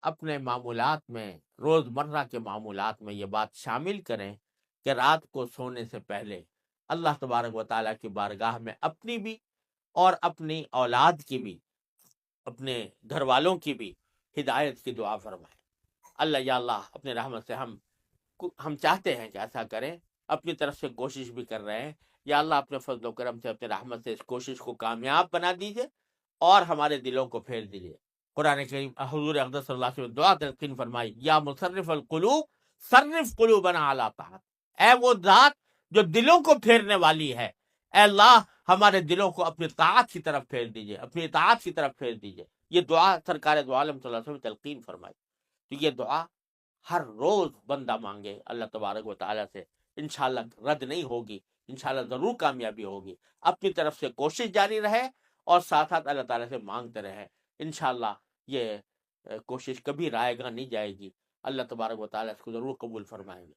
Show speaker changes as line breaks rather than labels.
اپنے معمولات میں، روزمرہ کے معمولات میں یہ بات شامل کریں کہ رات کو سونے سے پہلے اللہ تبارک و تعالیٰ کی بارگاہ میں اپنی بھی اور اپنی اولاد کی بھی، اپنے گھر والوں کی بھی ہدایت کی دعا فرمائیں۔ اللہ یا اللہ اپنے رحمت سے ہم چاہتے ہیں کہ ایسا کریں، اپنی طرف سے کوشش بھی کر رہے ہیں۔ یا اللہ اپنے فضل و کرم سے، اپنے رحمت سے اس کوشش کو کامیاب بنا دیجئے اور ہمارے دلوں کو پھیر دیجئے۔ قرآن کریم حضور اقدس صلی اللہ علیہ وسلم دعا تلقین فرمائی، یا مصرف القلوب صرف قلوبنا علی طاعت، اے وہ ذات جو دلوں کو پھیرنے والی ہے، اے اللہ ہمارے دلوں کو اپنی طاعت کی طرف پھیر دیجئے، اپنی اطاعت کی طرف پھیر دیجئے۔ یہ دعا سرکار دو عالم صلی اللہ علیہ وسلم نے تلقین فرمائی۔ تو یہ دعا ہر روز بندہ مانگے اللہ تبارک و تعالیٰ سے، انشاءاللہ رد نہیں ہوگی، انشاءاللہ ضرور کامیابی ہوگی۔ اپنی طرف سے کوشش جاری رہے اور ساتھ ساتھ اللہ تعالیٰ سے مانگتے رہے، انشاءاللہ یہ کوشش کبھی رائے گاہ نہیں جائے گی، اللہ تبارک و تعالیٰ اس کو ضرور قبول فرمائیں گے۔